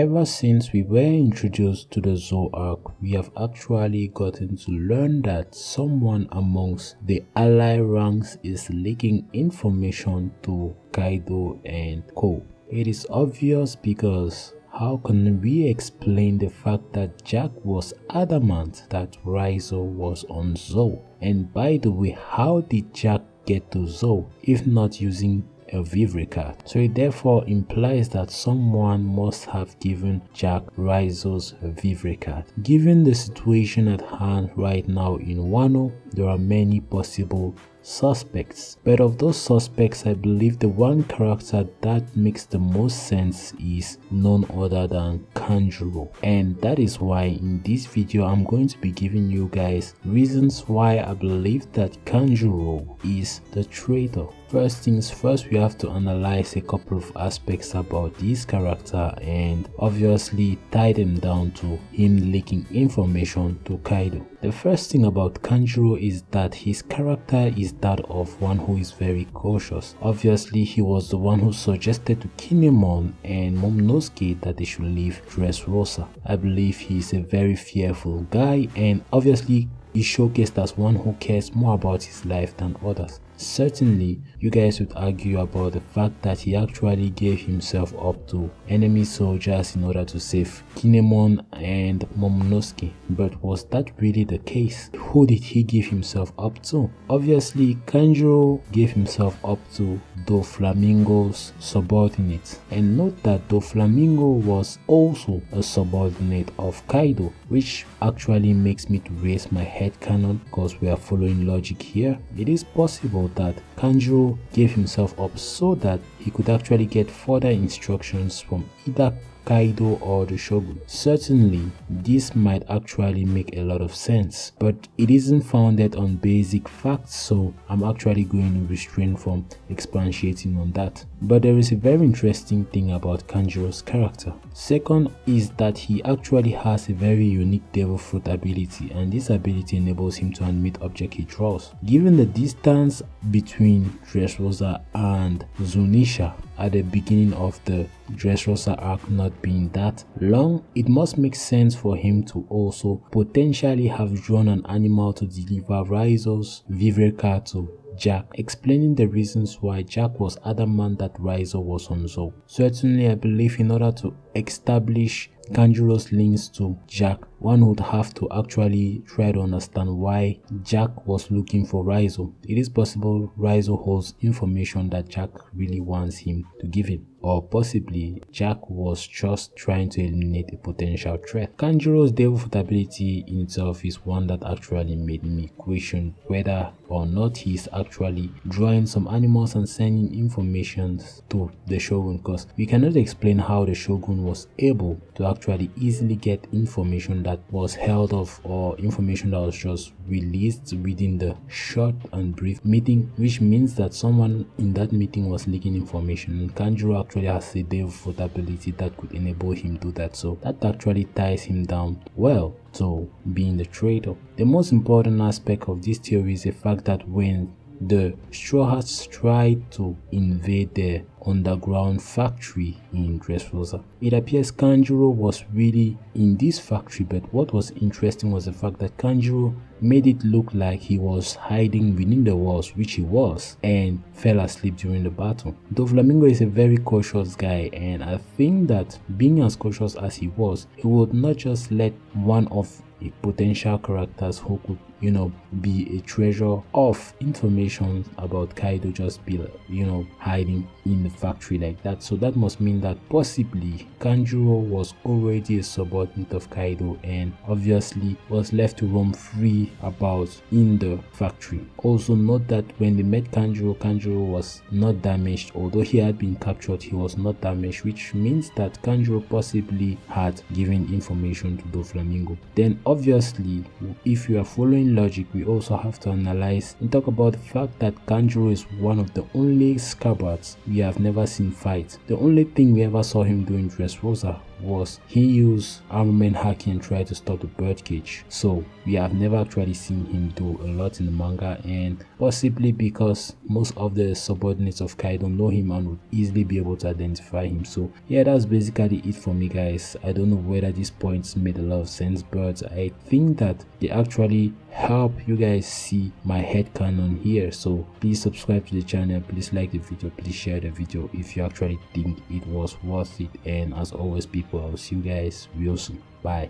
ever since we were introduced to the Zou arc, we have actually gotten to learn that someone amongst the ally ranks is leaking information to Kaido and Co. It is obvious because how can we explain the fact that Jack was adamant that Raizo was on Zou? And by the way, how did Jack get to Zou if not using a Vivre card? So it therefore implies that someone must have given Jack Raizo's Vivre card. Given the situation at hand right now in Wano, there are many possible suspects, but of those suspects, I believe the one character that makes the most sense is none other than Kanjuro, and that is why in this video I'm going to be giving you guys reasons why I believe that Kanjuro is the traitor. First things first, we have to analyze a couple of aspects about this character and obviously tie them down to him leaking information to Kaido. The first thing about Kanjuro is that his character is that of one who is very cautious. Obviously, he was the one who suggested to Kinemon and Momonosuke that they should leave Dressrosa. I believe he is a very fearful guy, and obviously is showcased as one who cares more about his life than others. Certainly, you guys would argue about the fact that he actually gave himself up to enemy soldiers in order to save Kinemon and Momonosuke, but was that really the case? Who did he give himself up to? Obviously, Kanjuro gave himself up to Doflamingo's subordinate, and note that Doflamingo was also a subordinate of Kaido, which actually makes me to raise my headcanon because we are following logic here. It is possible that Kanjuro gave himself up so that he could actually get further instructions from either Kaido or the Shogun. Certainly, this might actually make a lot of sense, but it isn't founded on basic facts, so I'm actually going to restrain from expatiating on that. But there is a very interesting thing about Kanjuro's character. Second is that he actually has a very unique devil fruit ability, and this ability enables him to animate object he draws. Given the distance between Dressrosa and Zunisha at the beginning of the Dressrosa arc not being that long, it must make sense for him to also potentially have drawn an animal to deliver Raizo's Vivre card to Jack, explaining the reasons why Jack was adamant that Raizo was on Zou. Certainly, I believe in order to establish Kanjuro's links to Jack, one would have to actually try to understand why Jack was looking for Raizo. It is possible Raizo holds information that Jack really wants him to give him, or possibly Jack was just trying to eliminate a potential threat. Kanjuro's devil fruit ability in itself is one that actually made me question whether or not he is actually drawing some animals and sending information to the Shogun, because we cannot explain how the Shogun was able to actually easily get information that was held off or information that was just released within the short and brief meeting, which means that someone in that meeting was leaking information, and Kanjuro actually has a devil fruit ability that could enable him to do that, so that actually ties him down well to being the traitor. The most important aspect of this theory is the fact that when the Straw Hats tried to invade the underground factory in Dressrosa, it appears Kanjuro was really in this factory, but what was interesting was the fact that Kanjuro made it look like he was hiding within the walls, which he was, and fell asleep during the battle. Doflamingo is a very cautious guy, and I think that being as cautious as he was, he would not just let one of the potential characters who could, be a treasure of information about Kaido just be, hiding in the factory like that. So that must mean that possibly Kanjuro was already a subordinate of Kaido and obviously was left to roam free about in the factory. Also note that when they met Kanjuro was not damaged. Although he had been captured, he was not damaged, which means that Kanjuro possibly had given information to Doflamingo. Then obviously, if you are following logic, we also have to analyze and talk about the fact that Kanjuro is one of the only scabbards we have never seen fight. The only thing we ever saw him do in Dressrosa was he used armament hacking and tried to stop the birdcage. So we have never actually seen him do a lot in the manga, and possibly because most of the subordinates of Kaido know him and would easily be able to identify him. So yeah, that's basically it for me, guys. I don't know whether these points made a lot of sense, but I think that they actually help you guys see my headcanon here. So please subscribe to the channel, please like the video, please share the video if you actually think it was worth it, and as always people, I'll see you guys real soon. Bye.